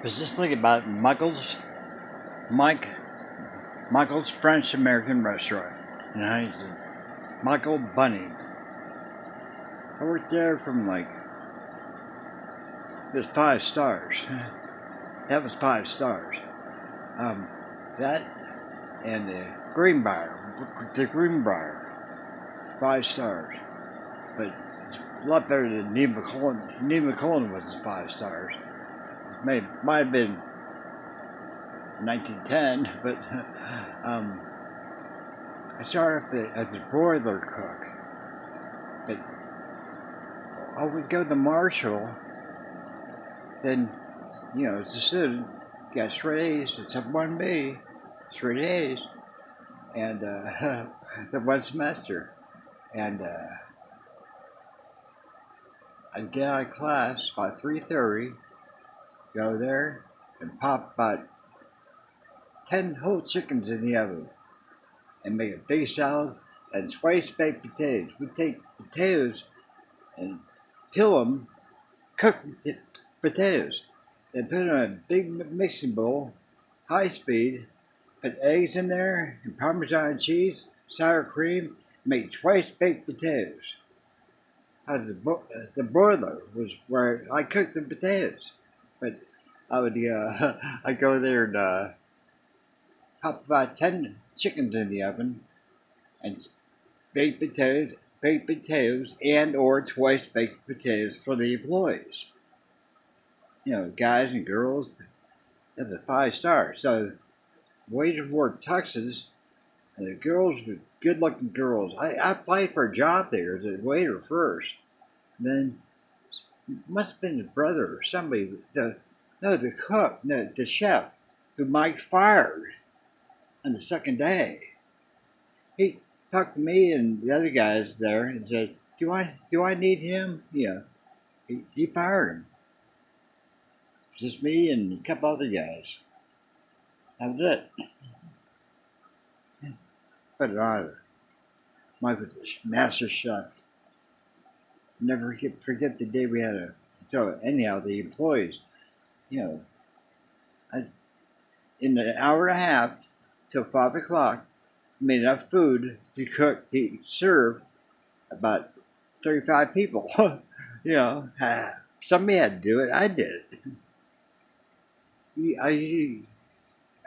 Was just thinking about Michael's French American restaurant in Huntington. Michael Bunny. I worked there from like it was 5 stars. That was 5 stars. Um, that and the Greenbrier, 5 stars. But it's a lot better than Neva Cullen was 5 stars. Might have been 1910, but I started as a broiler cook. But I would go to Marshall, then it's a student, got straight A's, except one B, straight A's, and the one semester, and I'd get out of class by 3:30, go there, and pop about 10 whole chickens in the oven, and make a big salad and twice baked potatoes. We take potatoes and peel them, cook the potatoes, then put them in a big mixing bowl, high speed, put eggs in there and Parmesan cheese, sour cream, make twice baked potatoes. The broiler was where I cooked the potatoes, but I would I go there and pop about 10 chickens in the oven and baked potatoes, and or twice baked potatoes for the employees. Guys and girls. That's a 5 star. So waiters wore tuxes, and the girls were good-looking girls. I applied for a job there as a waiter first. Then must have been his brother or somebody. The cook, the chef, who Mike fired on the second day. He talked to me and the other guys there and said, "Do I need him?" Yeah. He fired him. Just me and a couple other guys. That was it. But an honor. Mike was a master chef. Never forget the day we had so anyhow, the employees, I, in an hour and a half till 5 o'clock, made enough food to serve about 35 people. Somebody had to do it. I did it.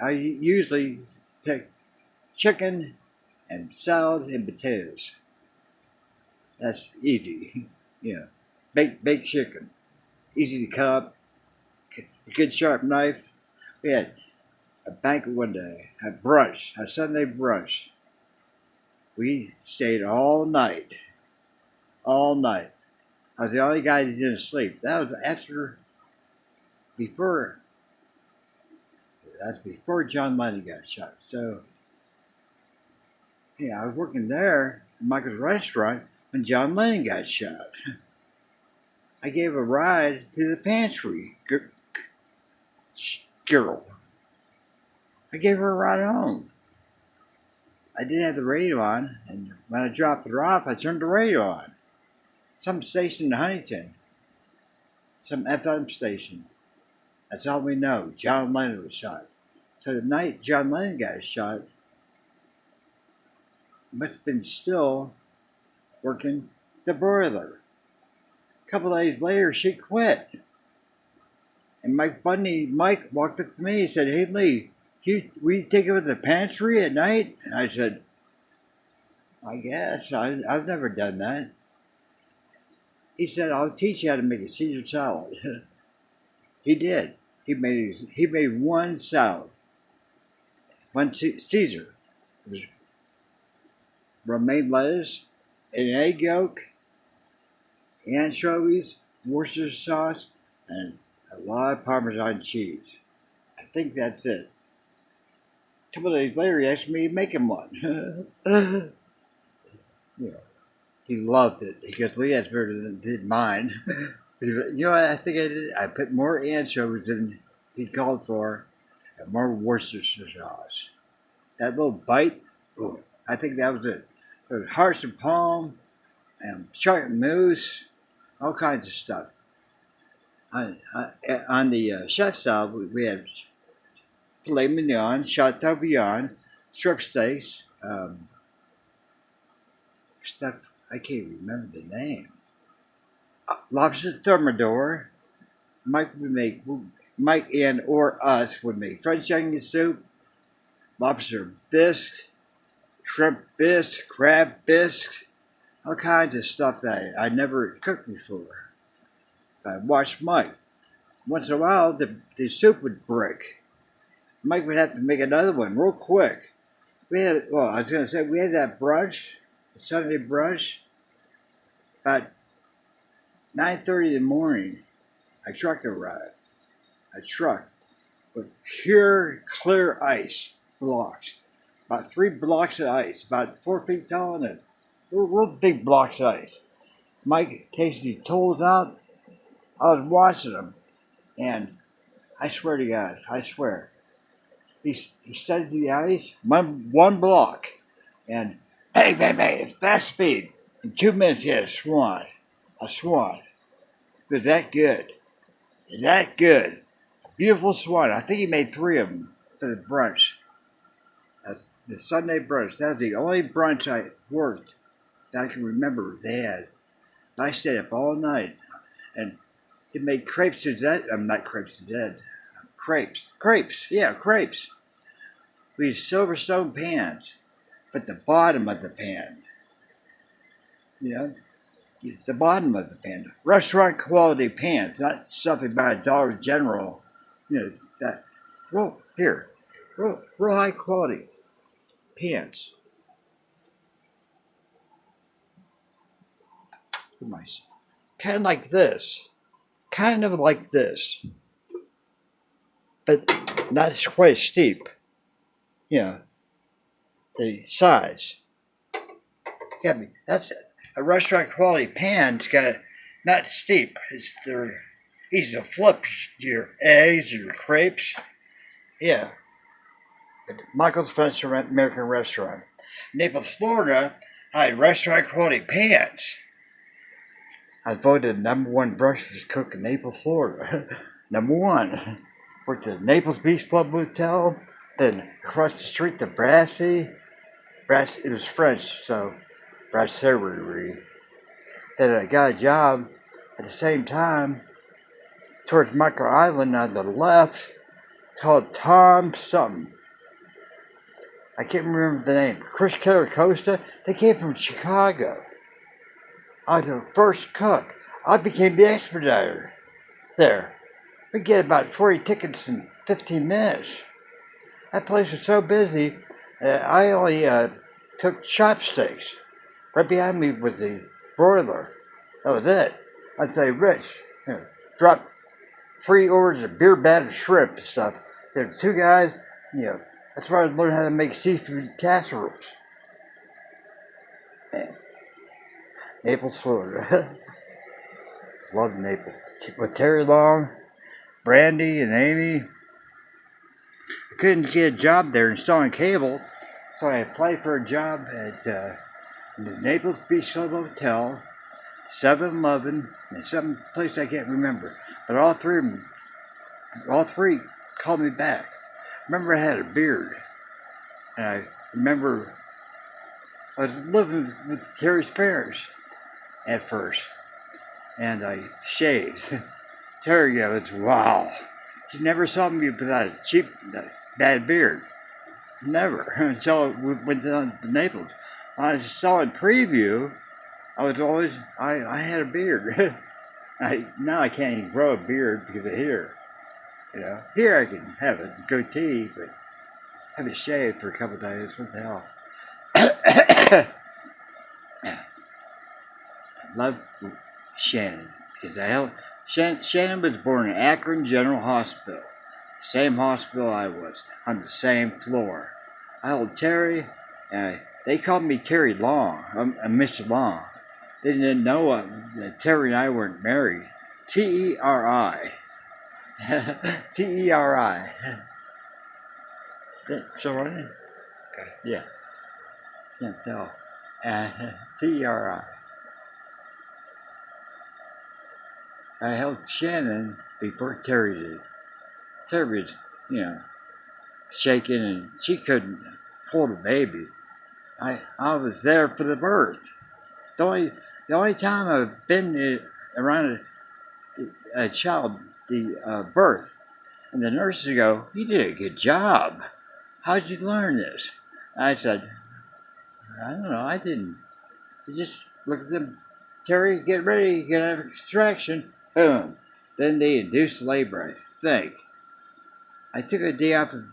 I usually pick chicken and salad and potatoes. That's easy. Baked chicken, easy to cut up. A good sharp knife. We had a banquet one day, a Sunday brunch. We stayed all night. All night. I was the only guy that didn't sleep. That was before John Lennon got shot. So, I was working there in Michael's restaurant when John Lennon got shot. I gave a ride to the pantry girl. I gave her a ride home. I didn't have the radio on, and when I dropped her off, I turned the radio on. Some station in Huntington. Some FM station. That's all we know. John Lennon was shot. So the night John Lennon got shot, must have been still working the broiler. A couple of days later, she quit. And Mike walked up to me and said, "Hey Lee, will you take over the pantry at night?" And I said, "I guess. I've never done that." He said, "I'll teach you how to make a Caesar salad." He did. He made one salad. One Caesar. It was romaine lettuce, an egg yolk, anchovies, Worcestershire sauce, and a lot of Parmesan cheese. I think that's it. A couple of days later, he asked me to make him one. He loved it. He goes, "Lee, that's better than mine." What I think I did? I put more anchovies than he called for, and more Worcestershire sauce. That little bite, I think that was it. There was hearts and palm, and chocolate mousse, all kinds of stuff. on the chef side, we had filet mignon, chateaubriand, strip steaks, stuff I can't remember the name. Lobster thermidor. Mike would make Mike and or us would make French onion soup, lobster bisque, shrimp bisque, crab bisque, all kinds of stuff that I never cooked before. I watched Mike. Once in a while, the soup would break. Mike would have to make another one real quick. I was going to say, we had that brunch, the Sunday brunch, about 9:30 in the morning. A truck arrived. A truck with pure, clear ice blocks. About 3 blocks of ice, about 4 feet tall, and real big blocks of ice. Mike takes his tools out. I was watching him, and I swear to God, I swear, he studied the ice, one block, and bang, bang, bang, at fast speed. In 2 minutes, he had a swan. It was that good, that good. A beautiful swan. I think he made 3 of them for the brunch. The Sunday brunch. That was the only brunch I worked that I can remember they had. I stayed up all night, and they made crepes to dead. I'm not crepes to dead. Crepes. We used Silverstone pans, but the bottom of the pan, you know, the bottom of the pan, restaurant quality pans, not something by Dollar General, that real high quality pans. Nice. Kind of like this, but not quite as steep. You know, the size. Got me. That's a restaurant quality pan's got not steep. It's they're easy to flip your eggs, your crepes. Yeah. Michael's French American Restaurant. Naples, Florida, I had restaurant quality pans. I was voted #1 breakfast cook in Naples, Florida. #1. Worked at the Naples Beach Club Hotel. Then across the street, the Brasserie. It was French, so Brasserie. Then I got a job at the same time towards Micro Island on the left called Tom something. I can't remember the name. Chris Costa. They came from Chicago. I was the first cook. I became the expediter there. We get about 40 tickets in 15 minutes. That place was so busy that I only took chopsticks. Right behind me was the broiler. That was it. I'd say, Rich, drop 3 orders of beer battered shrimp and stuff. There's 2 guys, that's where I learned how to make seafood casseroles. Man. Naples, Florida. Love Naples. With Terry Long, Brandy, and Amy. I couldn't get a job there installing cable, so I applied for a job at the Naples Beach Club Hotel, 7-Eleven, and some place I can't remember. But all three called me back. Remember, I had a beard, and I remember I was living with Terry's parents at first, and I shaved. Terry goes, "Wow, you never saw me without a cheap, bad beard. Never." Until we went down to Naples. When I saw in preview, I had a beard. Now I can't even grow a beard because of here. Here I can have a goatee, but have it shaved for a couple of days. What the hell? I love Shannon because Shannon was born in Akron General Hospital, same hospital I was, on the same floor. I held Terry, and they called me Terry Long, Mr. Long. They didn't know that Terry and I weren't married. T-E-R-I. T-E-R-I. So right? Okay. Yeah. Can't tell. T-E-R-I. I held Shannon before Terry did. Terry was, you know, shaking and she couldn't hold a baby. I was there for the birth. The only the only time I've been around a child, the birth, and the nurses go, "You did a good job. How'd you learn this?" I said, "I don't know. I didn't. You just look at them. Terry, get ready. You're gonna have extraction. Boom. Then they induced labor. I think. I took a day off of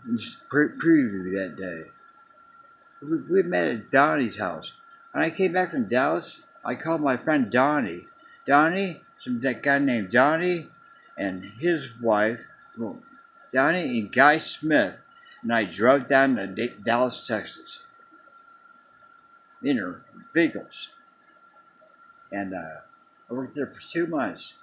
preview that day. We met at Donnie's house. When I came back from Dallas, I called my friend Donnie. Donnie, that guy named Donnie, and his wife, well, Donnie and Guy Smith, and I drove down to Dallas, Texas, in our vehicles, and I worked there for 2 months.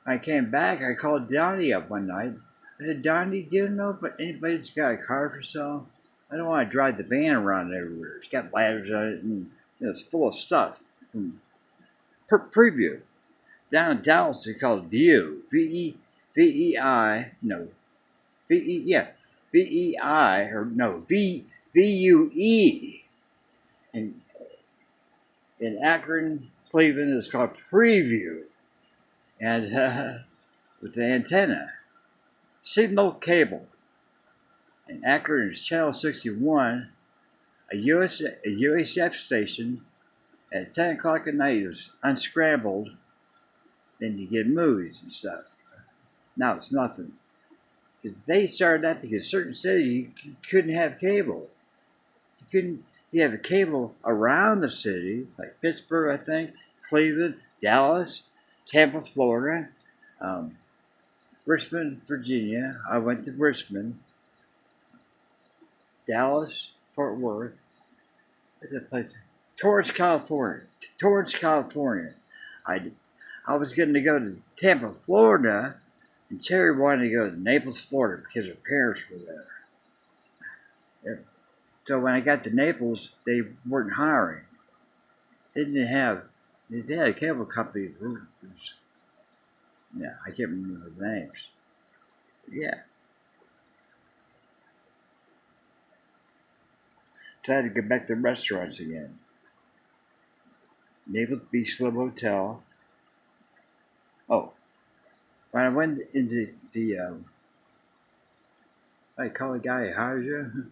When I came back, I called Donnie up one night. I said, Donnie, do you know if anybody's got a car for sale? I don't want to drive the van around everywhere. It's got ladders on it, and it's full of stuff. From preview. Down in Dallas, it's called View. V-E-I, no, V-E, yeah, V-E-I, or no, V-U-E. And in Akron, Cleveland, it's called Preview. And with the antenna. Signal cable. And Akron is Channel 61, a UHF station. At 10 o'clock at night, it was unscrambled. Then you get movies and stuff. Now it's nothing. They started that because certain cities you couldn't have cable. You have a cable around the city, like Pittsburgh, I think, Cleveland, Dallas, Tampa, Florida, Richmond, Virginia. I went to Richmond, Dallas, Fort Worth. What's that place? Torrance, California. I was going to go to Tampa, Florida, and Terry wanted to go to Naples, Florida because her parents were there. So when I got to Naples, they weren't hiring. They had a cable company. Yeah, I can't remember the names. Yeah. So I had to get back to restaurants again. Naples Beach Club Hotel. Oh, when I went into the, I call the guy who hires you.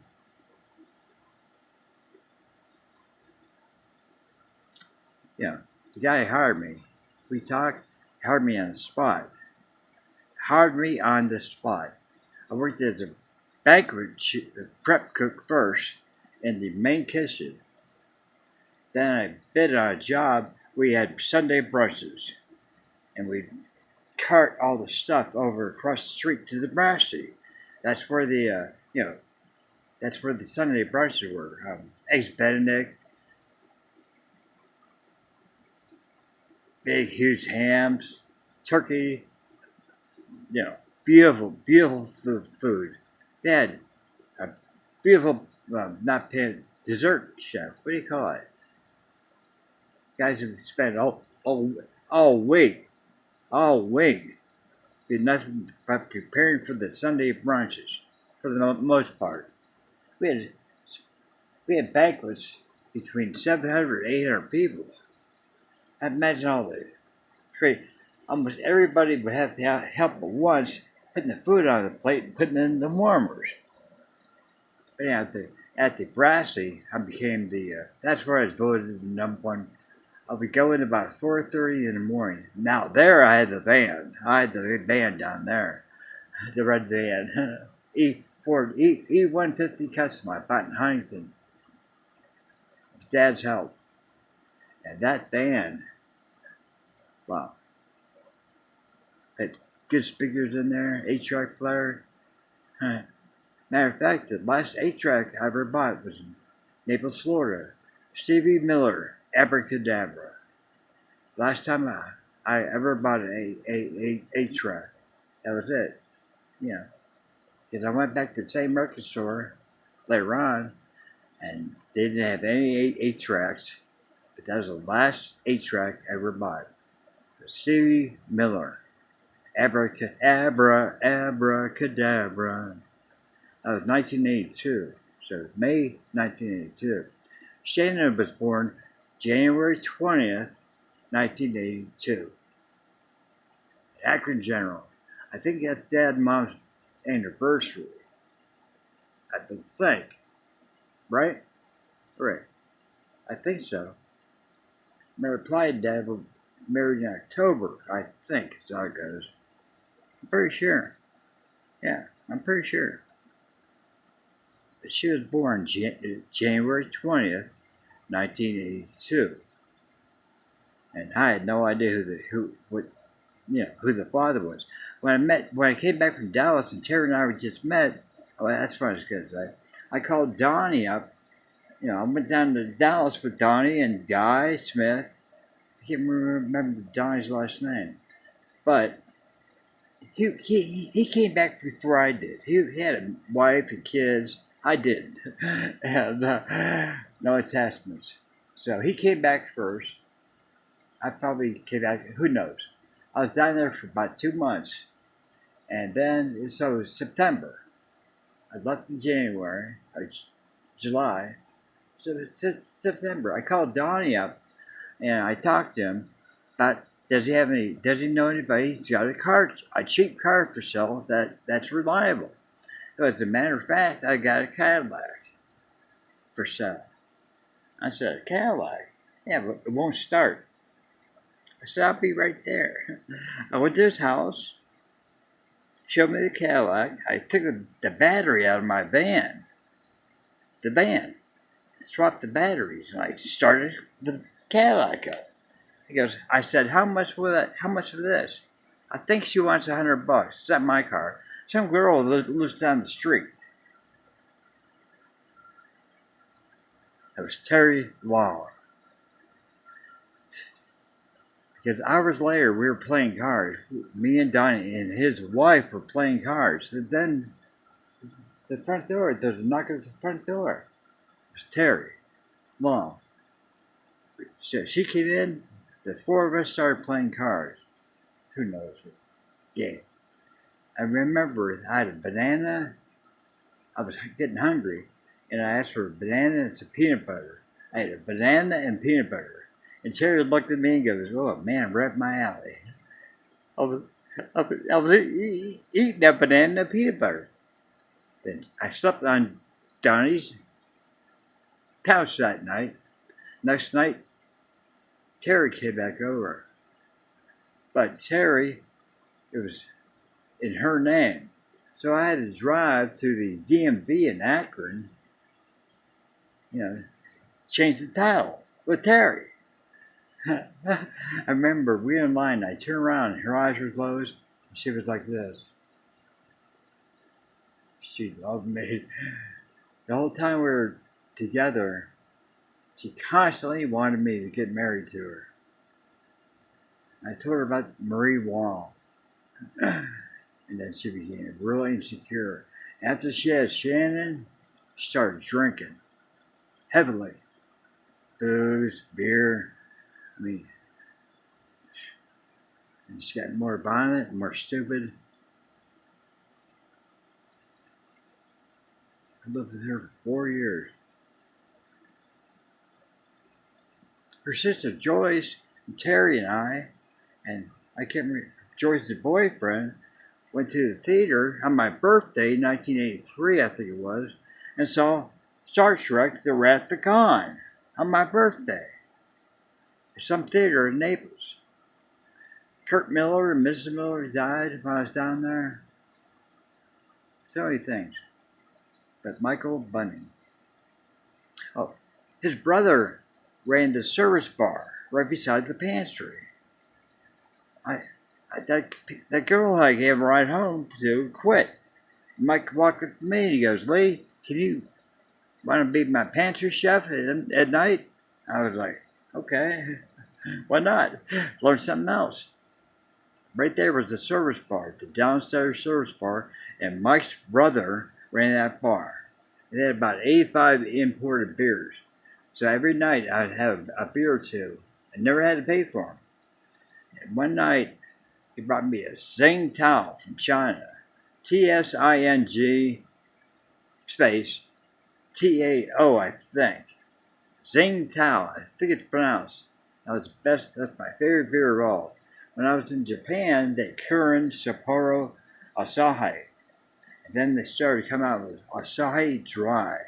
Yeah, the guy who hired me. We talked, hired me on the spot. I worked as a banquet prep cook first in the main kitchen. Then I bid on a job. We had Sunday brunches, and we'd cart all the stuff over across the street to the Brasserie. That's where that's where the Sunday brunches were. Eggs Benedict, big huge hams, turkey. Beautiful food. They had a beautiful, not pan, dessert chef. What do you call it? Guys who spend all week, did nothing but preparing for the Sunday brunches, for the most part. We had we had banquets between 700 and 800 people. Imagine all the great. Almost everybody would have to help at once putting the food on the plate and putting it in the warmers. But yeah, at the Brasserie, I became that's where I was voted the number one. I would go in about 4:30 in the morning. Now there I had the van. I had the van down there, the red van. Ford E150 Custom I bought in Huntington. With Dad's help. And that van, wow, had good speakers in there, 8-track player. Matter of fact, the last 8-track I ever bought was in Naples, Florida. Stevie Miller, Abracadabra. Last time I ever bought an 8-track. That was it. Yeah. Because I went back to the same record store later on, and they didn't have any 8-tracks, but that was the last 8-track I ever bought. Stevie Miller. Abracadabra. That was 1982. So May 1982. Shannon was born January 20th, 1982. Akron General. I think that's Dad and Mom's anniversary. I think. Right? Right. I think so. Mary Clyde Dad were married in October, I think, is how it goes. I'm pretty sure. Yeah, I'm pretty sure. But she was born January 20th, 1982. And I had no idea who the father was. When I came back from Dallas and Terry and I just met, oh, that's what I was going to say. I called Donnie up. I went down to Dallas with Donnie and Guy Smith. I can't remember Donnie's last name, but he came back before I did. He had a wife and kids. I didn't, and no attachments. So he came back first. I probably came back. Who knows? I was down there for about 2 months, and then so it was September. I left in January or July. So it's September. I called Donnie up, and I talked to him about does he know anybody? He's got a cheap car for sale that's reliable. So as a matter of fact, I got a Cadillac for sale. I said, a Cadillac? Yeah, but it won't start. I said, I'll be right there. I went to his house, showed me the Cadillac. I took the battery out of my van. Swapped the batteries, and I started the Cadillac up. I said, how much for this? I think she wants $100. It's not my car. Some girl lives down the street. It was Terry Long. Because hours later, we were playing cards. Me and Donnie and his wife were playing cards. And then the front door, there's a knock at the front door. It was Terry Long. So she came in. The four of us started playing cards. Who knows what game? I remember I had a banana. I was getting hungry, and I asked for a banana and some peanut butter. I had a banana and peanut butter. And Terry looked at me and goes, "Oh man, right up my alley." I was eating that banana and peanut butter. Then I slept on Donnie's couch that night. Next night, Terry came back over. But Terry, it was in her name. So I had to drive to the DMV in Akron, change the title with Terry. I remember we were in line. I turned around and her eyes were closed. And she was like this. She loved me. The whole time we were together, she constantly wanted me to get married to her. I told her about Marie Wall. And then she became really insecure. After she had Shannon, she started drinking heavily. Booze, beer. And she got more violent and more stupid. I lived with her for 4 years. Her sister Joyce and Terry and I can't remember, Joyce's boyfriend, went to the theater on my birthday, 1983, I think it was, and saw Star Trek: The Wrath of Khan on my birthday. Some theater in Naples. Kurt Miller and Mrs. Miller died when I was down there. So many things. But Michael Bunning. Oh, his brother ran the service bar right beside the pantry. That girl I gave a ride home to quit. Mike walked up to me and he goes, "Lee, can you want to be my pantry chef at night?" I was like, "Okay, why not? Learn something else." Right there was the service bar, the downstairs service bar, and Mike's brother ran that bar. They had about 85 imported beers. So every night I'd have a beer or two. I never had to pay for them. And one night, He brought me a Tsingtao from China. Tsing space Tao, I think. Tsingtao, I think it's pronounced. That was best. That's my favorite beer of all. When I was in Japan, they Kirin, Sapporo, Asahi. And then they started coming out with Asahi Dry.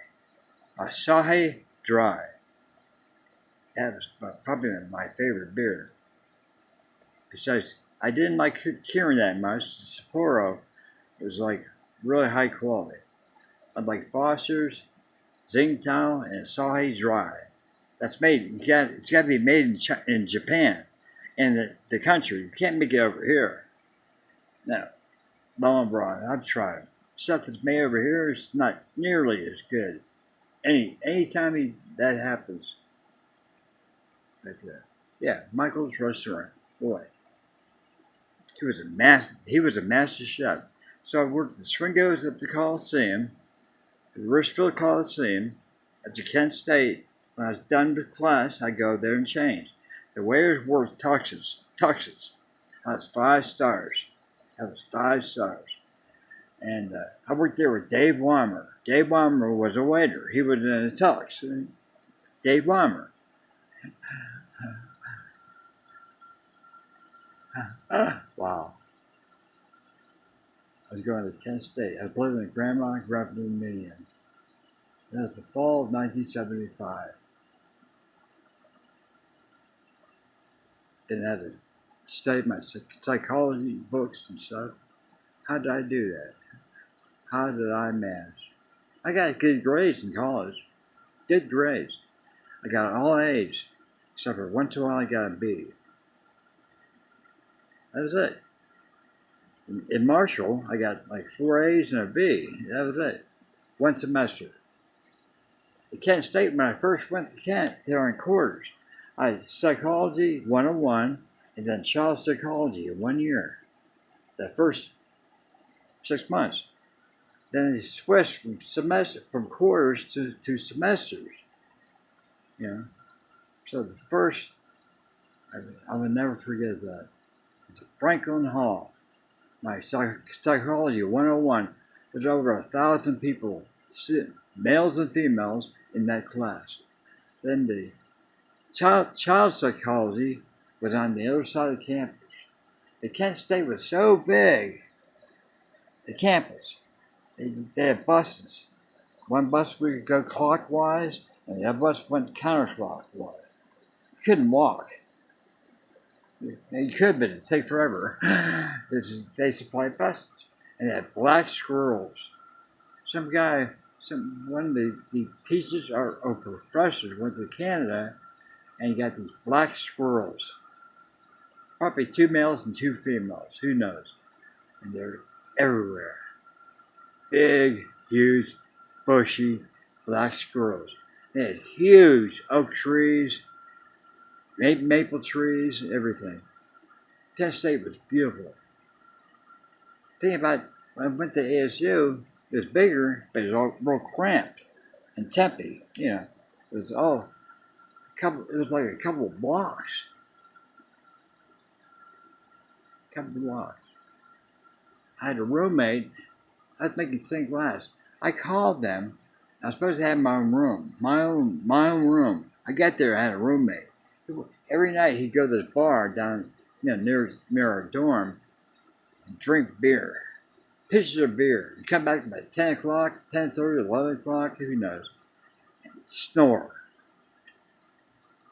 Asahi Dry. That was probably my favorite beer. Besides, I didn't like Kirin that much. Sapporo was like really high quality. I'd like Foster's, Tsingtao, and Asahi Dry. That's made. It's got to be made in Japan, and the country. You can't make it over here. No, long and broad. I've tried. Stuff that's made over here is not nearly as good. Anytime that happens. But yeah, Michael's Restaurant. Boy, he was a master chef. So I worked at the Swingos at the Coliseum, the Richfield Coliseum, at the Kent State. When I was done with class, I go there and change. The waiters wore tuxes. That was 5 stars. And I worked there with Dave Weimer. Dave Weimer was a waiter. He was in a tux. Dave Weimer. Wow. I was going to Kent State. I was living in Grandma Revenue Median. That was the fall of 1975. And I had to study my psychology books and stuff. How did I do that? How did I manage? I got good grades in college. Good grades. I got all A's. Except for once in a while I got a B. That was it. In Marshall, I got like 4 A's and a B. That was it. One semester. At Kent State, when I first went to Kent, they were in quarters. I had psychology 101 and then child psychology in 1 year. The first 6 months. Then they switched from quarters to semesters. You know. So the first, I will never forget that. It's Franklin Hall. My psychology 101. There's over 1,000 people, males and females, in that class. Then the child psychology was on the other side of campus. The Kent State was so big, the campus. They had buses. One bus we could go clockwise, and the other bus went counterclockwise. You couldn't walk. You could, but it'd take forever. They supplied buses. And they had black squirrels. One of the teachers or professors went to Canada, and he got these black squirrels. Probably 2 males and 2 females. Who knows? And they're everywhere. Big, huge, bushy black squirrels. They had huge oak trees, maple trees, everything. Kent State was beautiful. Think about when I went to ASU, it was bigger, but it was all real cramped. And Tempe, you know, it was it was like a couple of blocks. I had a roommate. I was making stained glass. I called them. I was supposed to have my own room. My own room. I got there. I had a roommate. Every night he'd go to this bar down, near our dorm, and drink beer, pitchers of beer. He'd come back about 10 o'clock, 10:30, 11 o'clock, who knows, and snore.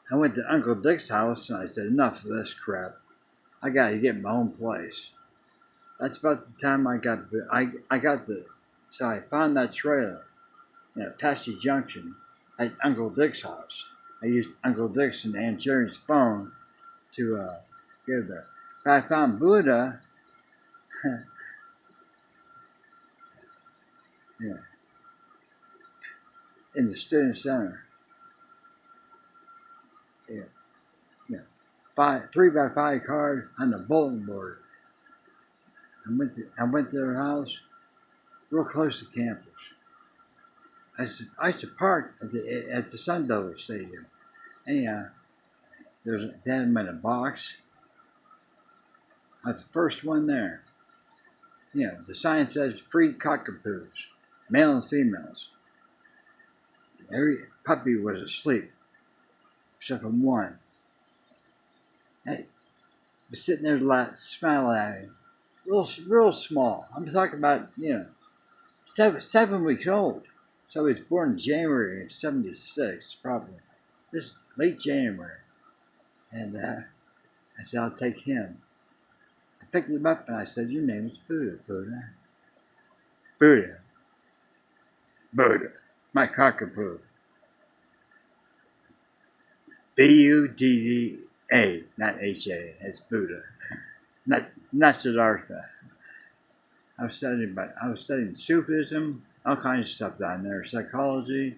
I went to Uncle Dick's house and I said, enough of this crap. I got to get my own place. That's about the time I got so I found that trailer, at Patsy Junction at Uncle Dick's house. I used Uncle Dick's and Aunt Jerry's phone to get there. But I found Buddha, in the student center. 3x5 card on the bulletin board. I went to their house, real close to campus. I used to park at the Sun Devil Stadium. Anyhow, they had them in a box. I was the first one there. The sign says free cockapoos, male and females. Every puppy was asleep, except for one. Hey, was sitting there smiling at me, real small. I'm talking about, 7 weeks old. So he was born in January of '76, probably. This late January. And I said, I'll take him. I picked him up and I said, your name is Buddha, Buddha. Buddha. Buddha. My cockapoo. Buddha, not H-A. It's Buddha. Not Siddhartha. I was studying Sufism, all kinds of stuff down there. Psychology,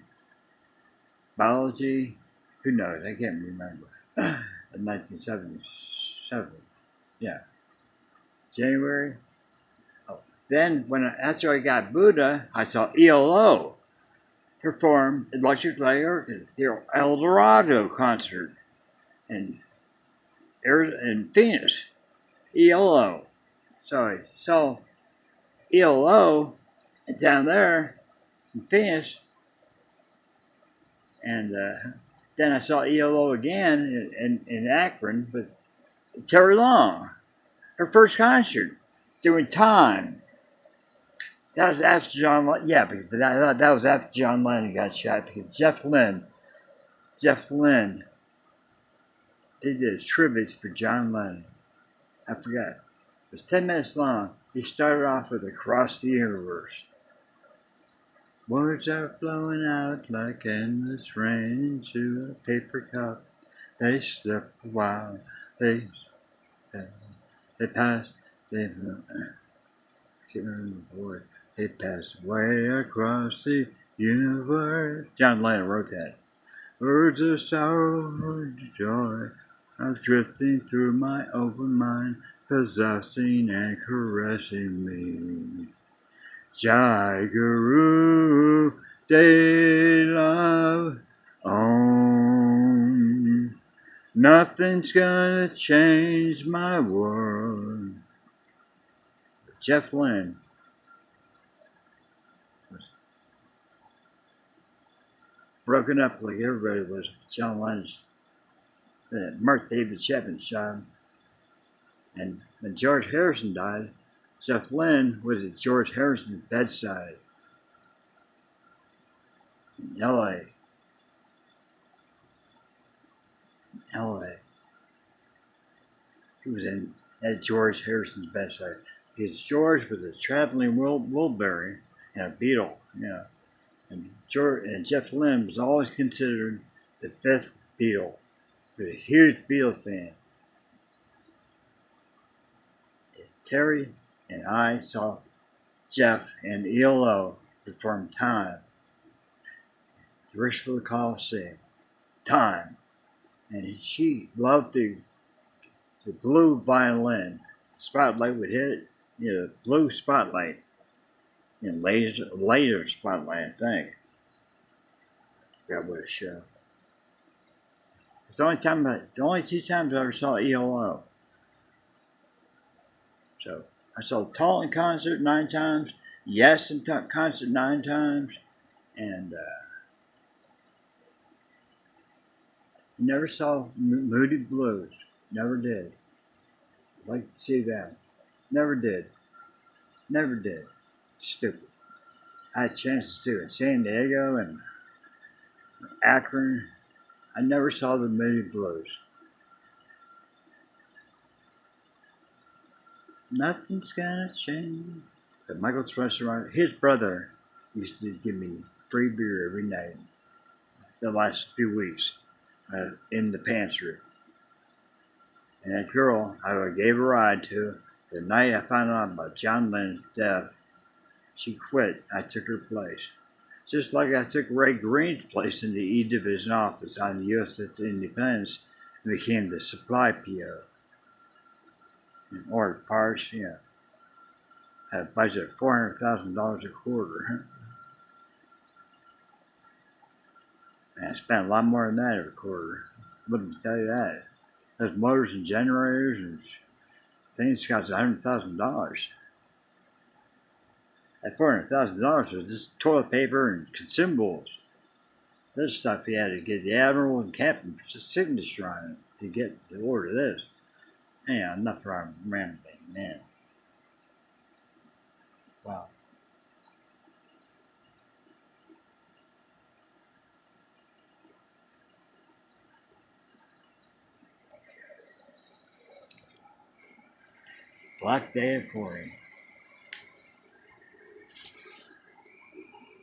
biology, who knows? I can't remember. In 1977. Yeah. January. Oh. Then after I got Buddha, I saw ELO perform Electric Light Orchestra, the El Dorado concert in Phoenix. ELO. So I saw ELO down there in Phoenix, and then I saw ELO again in Akron with Terry Long, her first concert, doing Time. That was after John Lennon. Yeah, because that was after John Lennon got shot. Because Jeff Lynne, they did a tribute for John Lennon. I forgot. It was 10 minutes long. He started off with Across the Universe. Words are flowing out like endless rain into a paper cup. They slip a while. They pass. They can't remember the word. They pass way across the universe. John Lennon wrote that. Words of sorrow and joy are drifting through my open mind, possessing and caressing me. Jai Guru De Love Om. Nothing's gonna change my world. Jeff Lynne was broken up like everybody was. John Lennon's Mark David Chapman shot him. And when George Harrison died, Jeff Lynne was at George Harrison's bedside in L.A. He was at George Harrison's bedside because George was a traveling Wilbury and a Beatle, And Jeff Lynne was always considered the fifth Beatle. He was a huge Beatle fan. Terry and I saw Jeff and ELO perform Time at the Richfield Coliseum. Time. And she loved the blue violin. The spotlight would hit it, blue spotlight. Laser spotlight, I think. Forgot what a show. It's the only two times I ever saw ELO. So I saw Tall in concert 9 times, Yes in concert 9 times, and never saw Moody Blues. Never did. I'd like to see that. Never did. Stupid. I had chances to in San Diego and Akron. I never saw the Moody Blues. Nothing's gonna change. But Michael Spencer, his brother, used to give me free beer every night the last few weeks in the pantry. And that girl I gave a ride to, the night I found out about John Lennon's death, she quit. I took her place. Just like I took Ray Green's place in the E Division office on the USS Independence and became the supply PO. And ordered parts, had a budget of $400,000 a quarter. And I spent a lot more than that every quarter. Let me tell you that. Those motors and generators and thing's cost $100,000. That $400,000 was just toilet paper and consumables. This stuff you had to get the admiral and captain signature on it to get to order this. Yeah, enough rambling, man. Wow. Black Day at 40.